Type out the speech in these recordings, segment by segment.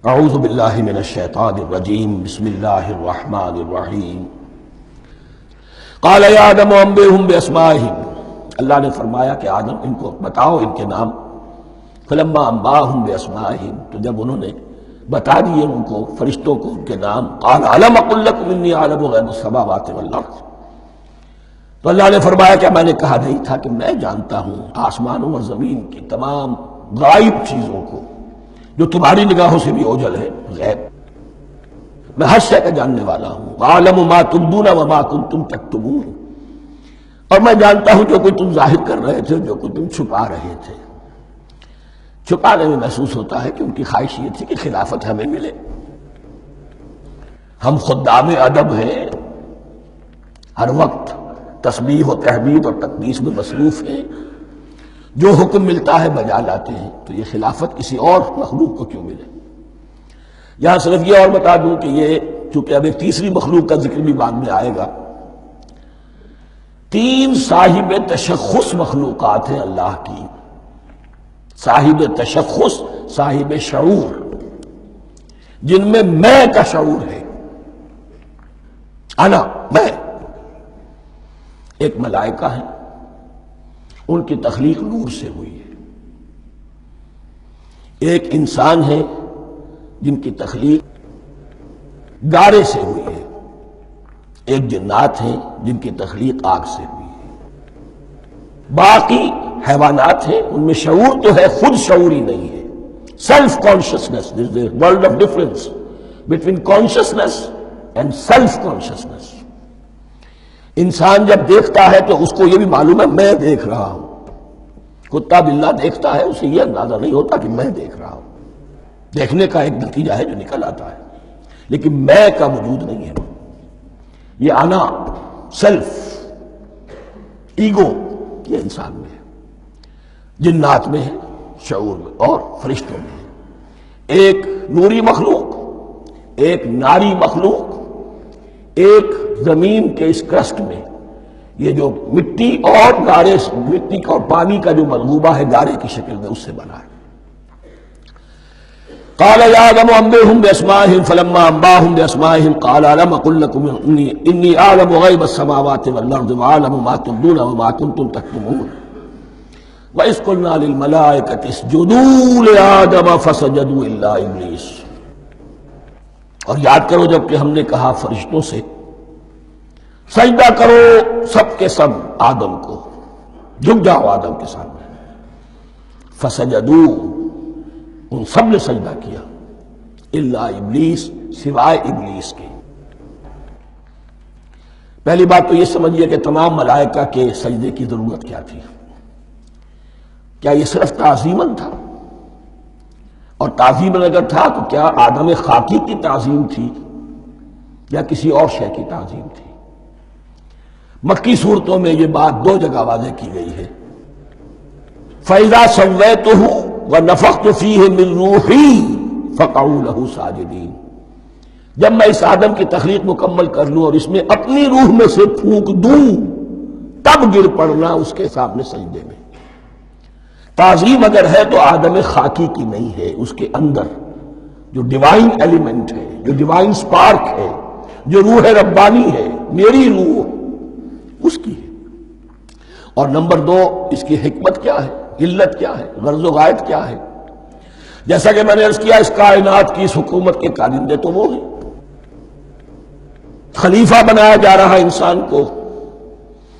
اعوذ باللہ من الشیطان الرجیم بسم اللہ الرحمن الرحیم قال یا آدم انبئہم باسمائہم، اللہ نے فرمایا کہ آدم ان کو بتاؤ ان کے نام. فلما انباہم باسمائہم، تو جب انہوں نے بتا دیے ان کو فرشتوں کو ان کے نام، قال الم اقل لکم انی اعلم غیب السماوات والارض، تو اللہ نے فرمایا کہ میں نے کہا نہیں تھا کہ میں جانتا ہوں آسمانوں اور زمین کی تمام غائب چیزوں کو جو تمہاری نگاہوں سے بھی اوجھل ہے، غیب. میں ہر شے کا جاننے والا ہوں. عالم ما تبدون وما کنتم تکتمون، اور میں جانتا ہوں جو کوئی تم ظاہر کر رہے تھے، جو کوئی تم چھپا رہے تھے. چھپانے میں محسوس ہوتا ہے کہ ان کی خواہش یہ تھی کہ خلافت ہمیں ملے. ہم خدام ادب ہیں، ہر وقت تسبیح و تحمید اور تقدیس میں مصروف ہیں، جو حکم ملتا ہے بجا لاتے ہیں. تو یہ خلافت کسی اور مخلوق کو کیوں ملے؟ یہاں صرف یہ اور بتا دوں کہ یہ چونکہ اب ایک تیسری مخلوق کا ذکر بھی بعد میں آئے گا. 3 صاحب تشخص مخلوقات ہیں اللہ کی. صاحب تشخص، صاحب شعور، جن میں کا شعور ہے. انا، میں. ایک ملائکہ ہے، ان کی تخلیق نور سے ہوئی ہے. ایک انسان ہے جن کی تخلیق گارے سے ہوئی ہے. ایک جنات ہیں جن کی تخلیق آگ سے ہوئی ہے. باقی حیوانات ہیں، ان میں شعور تو ہے، خود شعوری نہیں ہے. Self consciousness, there is a world of difference between consciousness and self consciousness. انسان جب دیکھتا ہے تو اس کو یہ بھی معلوم ہے میں دیکھ رہا ہوں. کتا بلہ دیکھتا ہے، اسے یہ اندازہ نہیں ہوتا کہ میں دیکھ رہا ہوں. دیکھنے کا ایک نتیجہ ہے جو نکل آتا ہے، لیکن میں کا وجود نہیں ہے. یہ انا، سیلف، ایگو، یہ انسان میں ہے. جنات میں ہے، شعور میں، اور فرشتوں میں ہے. ایک نوری مخلوق، ایک ناری مخلوق، ایک زمین کے اس کرسٹ میں یہ جو مٹی اور گارے، مٹی کا اور پانی کا جو ملغوبہ ہے گارے کی شکل میں، اس سے بنا ہے. قال یا آدم انبئہم باسمائہم فلما انباہم باسمائہم قال الم اقل لکم انی اعلم غیب السماوات والارض واعلم ما تبدون وما کنتم تکتمون وَإِذْ قُلْنَا لِلْمَلَائِكَةِ اسْجُدُوا لِآدَمَ فَسَجَدُوا إِلَّا إِبْلِيسَ. اور یاد کرو جب کہ ہم نے کہا فرشتوں سے سجدہ کرو سب کے سب آدم کو، جھک جاؤ آدم کے سامنے. فسجدوا، ان سب نے سجدہ کیا. الا ابلیس، سوائے ابلیس کے. پہلی بات تو یہ سمجھیے کہ تمام ملائکہ کے سجدے کی ضرورت کیا تھی؟ کیا یہ صرف تعظیماً تھا؟ اور تعظیماً اگر تھا تو کیا آدم خاکی کی تعظیم تھی یا کسی اور شے کی تعظیم تھی؟ مکی صورتوں میں یہ بات 2 جگہ واضح کی گئی ہے. فَإِذَا سَوَّيْتُهُ وَنَفَخْتُ فِيهِ مِن رُوحِي فَقَعُوا لَهُ سَاجِدِينَ. جب میں اس آدم کی تخلیق مکمل کر لوں اور اس میں اپنی روح میں سے پھونک دوں، تب گر پڑنا اس کے سامنے سجدے میں. تعظیم اگر ہے تو آدم خاکی کی نہیں ہے، اس کے اندر جو ڈیوائن ایلیمنٹ ہے، جو ڈیوائن سپارک ہے، جو روح ربانی ہے، میری روح، اس کی ہے. اور نمبر 2، اس کی حکمت کیا ہے، علت کیا ہے، غرض و غایت کیا ہے؟ جیسا کہ میں نے عرض کیا، اس کائنات کی اس حکومت کے کارندے تو وہ ہیں. خلیفہ بنایا جا رہا انسان کو،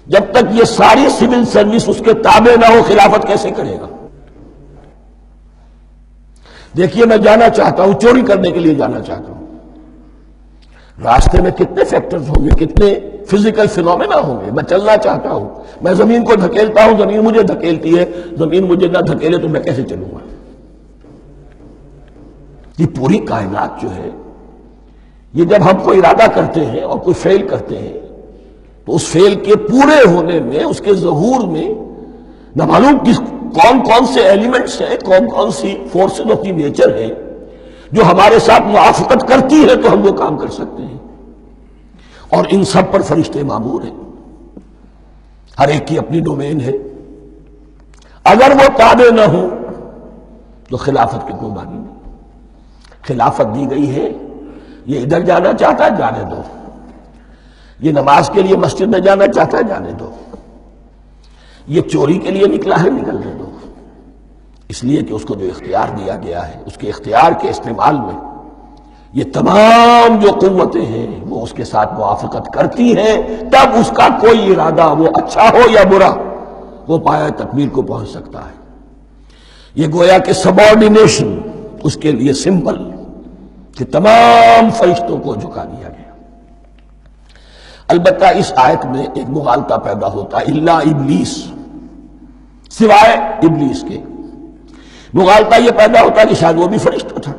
جب تک یہ ساری سول سروس اس کے تابع نہ ہو خلافت کیسے کرے گا؟ دیکھیے میں جانا چاہتا ہوں، چوری کرنے کے لیے جانا چاہتا ہوں. راستے میں کتنے فیکٹرز ہوں گے، کتنے فزیکل فینومینا ہوں گے. میں چلنا چاہتا ہوں، میں زمین کو دھکیلتا ہوں، زمین مجھے دھکیلتی ہے. زمین مجھے نہ دھکیلے تو میں کیسے چلوں گا؟ یہ پوری کائنات جو ہے، یہ جب ہم کوئی ارادہ کرتے ہیں اور کوئی فیل کرتے ہیں تو اس فیل کے پورے ہونے میں، اس کے ظہور میں نہ معلوم کون کون سے ایلیمنٹس ہیں، کون کون سی فورسز آف دی نیچر ہیں جو ہمارے ساتھ موافقت کرتی ہے تو ہم وہ کام کر سکتے ہیں. اور ان سب پر فرشتے مامور ہیں، ہر ایک کی اپنی ڈومین ہے. اگر وہ تابع نہ ہوں تو خلافت کی کوئی معنی نہیں. خلافت دی گئی ہے، یہ ادھر جانا چاہتا ہے جانے دو، یہ نماز کے لیے مسجد میں جانا چاہتا ہے جانے دو، یہ چوری کے لیے نکلا ہے نکلنے دو، اس لیے کہ اس کو جو اختیار دیا گیا ہے اس کے اختیار کے استعمال میں یہ تمام جو قوتیں ہیں وہ اس کے ساتھ موافقت کرتی ہیں، تب اس کا کوئی ارادہ وہ اچھا ہو یا برا وہ پایہ تکمیل کو پہنچ سکتا ہے۔ یہ گویا کہ سبارڈینیشن اس کے لیے سمبل کہ تمام فرشتوں کو جھکا دیا گیا۔ البتہ اس آیت میں ایک مغالطہ پیدا ہوتا ہے، الا ابلیس، سوائے ابلیس کے۔ مغالطہ یہ پیدا ہوتا ہے کہ شاید وہ بھی فرشتہ تھا،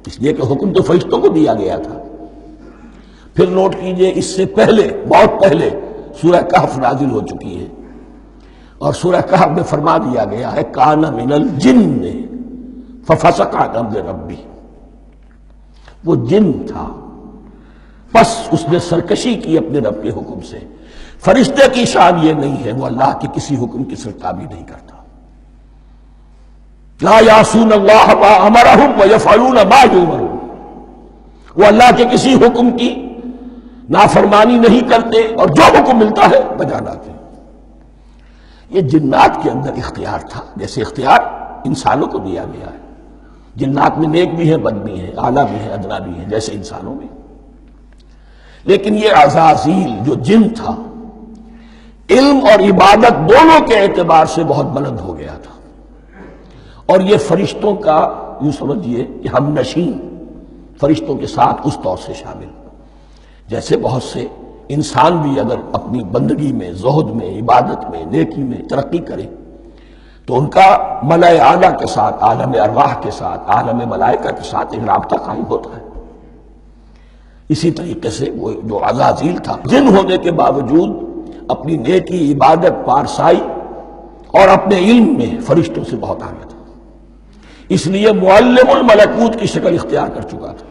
اس لیے کہ حکم تو فرشتوں کو دیا گیا تھا۔ پھر نوٹ کیجئے اس سے پہلے، بہت پہلے سورہ کہف نازل ہو چکی ہے، اور سورہ کہف میں فرما دیا گیا ہے کان من الجن ففسق عن امر ربی، وہ جن تھا بس اس نے سرکشی کی اپنے رب کے حکم سے۔ فرشتے کی شان یہ نہیں ہے، وہ اللہ کے کسی حکم کی سرتابی نہیں کرتا۔ لا یعصون اللہ ما امرہم ویفعلون ما یؤمرون، وہ اللہ کے کسی حکم کی نافرمانی نہیں کرتے اور جو حکم ملتا ہے بجا لاتے۔ یہ جنات کے اندر اختیار تھا، جیسے اختیار انسانوں کو دیا گیا ہے۔ جنات میں نیک بھی ہیں، بد بھی ہیں، اعلیٰ بھی ہیں، ادنا بھی ہیں، جیسے انسانوں میں۔ لیکن یہ عزازیل جو جن تھا، علم اور عبادت دونوں کے اعتبار سے بہت بلند ہو گیا تھا، اور یہ فرشتوں کا یوں سمجھیے کہ ہم نشین، فرشتوں کے ساتھ اس طور سے شامل، جیسے بہت سے انسان بھی اگر اپنی بندگی میں، زہد میں، عبادت میں، نیکی میں ترقی کرے تو ان کا ملائے اعلیٰ کے ساتھ، عالم ارواح کے ساتھ، عالم ملائکہ کے ساتھ ایک رابطہ قائم ہوتا ہے۔ اسی طریقے سے وہ جو عزازیل تھا، جن ہونے کے باوجود اپنی نیکی، عبادت، پارسائی اور اپنے علم میں فرشتوں سے بہت آگے تھا، اس لیے معلم الملکوت کی شکل اختیار کر چکا تھا۔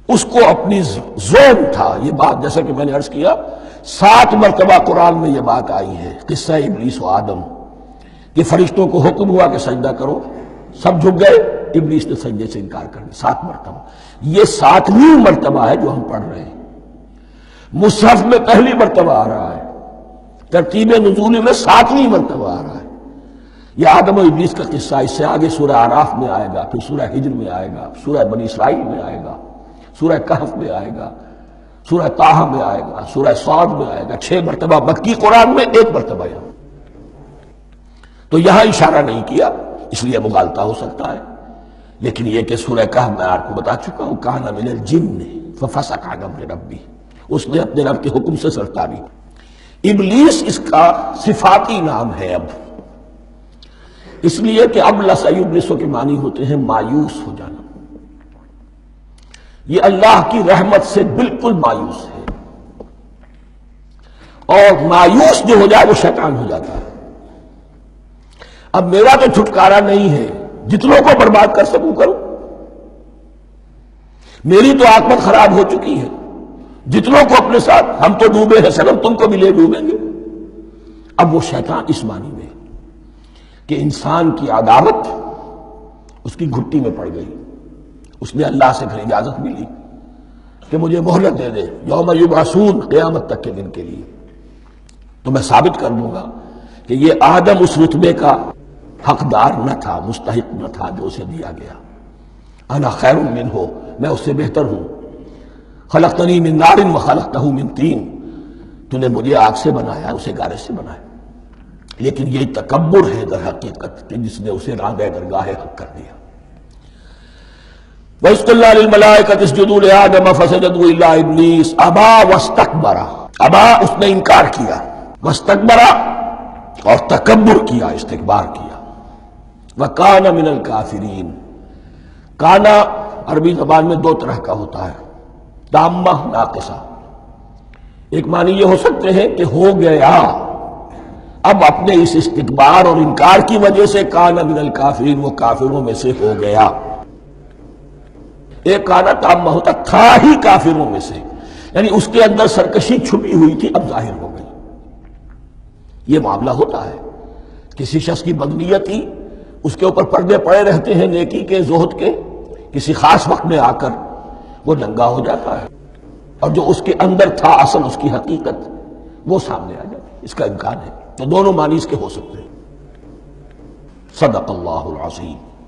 اس کو اپنی زون تھا، یہ بات جیسا کہ میں نے عرض کیا 7 مرتبہ قرآن میں یہ بات آئی ہے، قصہ ابلیس و آدم، کہ فرشتوں کو حکم ہوا کہ سجدہ کرو، سب جھک گئے، ابلیس نے سجدے سے انکار کر دیا 7 مرتبہ۔ یہ 7ویں مرتبہ ہے جو ہم پڑھ رہے ہیں، مصحف میں پہلی مرتبہ آ رہا ہے، ترتیب نزول میں 7ویں مرتبہ آ رہا ہے۔ یہ آدم و ابلیس کا قصہ اس سے آگے سورہ اعراف میں آئے گا، پھر سورہ ہجر میں آئے گا، سورہ بنی اسرائیل میں آئے گا، سورہ کہف میں آئے گا، سورہ طٰہٰ میں آئے گا، سورہ صاد میں آئے گا، 6 مرتبہ مکی قرآن میں، 1 مرتبہ یہاں۔ تو یہاں اشارہ نہیں کیا، اس لیے مغالطہ ہو سکتا ہے، لیکن یہ کہ سورہ کہف میں آپ کو بتا چکا ہوں کان من الجن ففسق عن امر ربی، اس نے اپنے رب کے حکم سے سرتابی۔ ابلیس اس کا صفاتی نام ہے اب، اس لیے کہ اب لسیبلسو کے معنی ہوتے ہیں مایوس ہو جانا۔ یہ اللہ کی رحمت سے بالکل مایوس ہے، اور مایوس جو ہو جائے وہ شیطان ہو جاتا ہے۔ اب میرا تو چھٹکارا نہیں ہے، جتنوں کو برباد کر سکوں کروں، میری تو عاقبت خراب ہو چکی ہے، جتنوں کو اپنے ساتھ، ہم تو ڈوبے ہیں سنم، تم کو بھی لے ڈوبیں گے۔ اب وہ شیطان اس معنی میں کہ انسان کی عداوت اس کی گھٹی میں پڑ گئی، اس نے اللہ سے پھر اجازت بھی لی کہ مجھے مہلت دے دے، یوم یبعثون، قیامت تک کے دن کے لیے، تو میں ثابت کر دوں گا کہ یہ آدم اس رتبے کا حقدار نہ تھا، مستحق نہ تھا جو اسے دیا گیا۔ انا خیر منہ، میں اس سے بہتر ہوں۔ خلقتنی من نار وخلقتہ من طین، تو نے مجھے آگ سے بنایا، اسے گارے سے بنایا۔ لیکن یہ تکبر ہے در حقیقت کہ جس نے اسے راندہ درگاہ حق کر دیا۔ وَإِذْ قُلْنَا لِلْمَلَائِكَةِ اسْجُدُوا لِآدَمَ فَسَجَدُوا إِلَّا إِبْلِيسَ أَبَىٰ وَاسْتَكْبَرَ، ابا اس نے انکار کیا، واستكبر اور تکبر کیا، استکبار کیا۔ وَكَانَ مِنَ الْكَافِرِينَ، کانا عربی زبان میں 2 طرح کا ہوتا ہے، تامہ، ناقصہ۔ ایک معنی یہ ہو سکتے ہیں کہ ہو گیا، اب اپنے اس استکبار اور انکار کی وجہ سے کانا من الکافرین، وہ کافروں میں سے ہو گیا۔ ایک کانا تامہ ہوتا تھا ہی کافروں میں سے، یعنی اس کے اندر سرکشی چھپی ہوئی تھی، اب ظاہر ہو گئی۔ یہ معاملہ ہوتا ہے، کسی شخص کی بدنیتی اس کے اوپر پردے پڑے رہتے ہیں نیکی کے، زہد کے، کسی خاص وقت میں آ کر وہ ننگا ہو جاتا ہے اور جو اس کے اندر تھا اصل اس کی حقیقت وہ سامنے آ جاتی ہے۔ اس کا امکان ہے، تو دونوں معنی اس کے ہو سکتے ہیں۔ صدق اللہ العظیم۔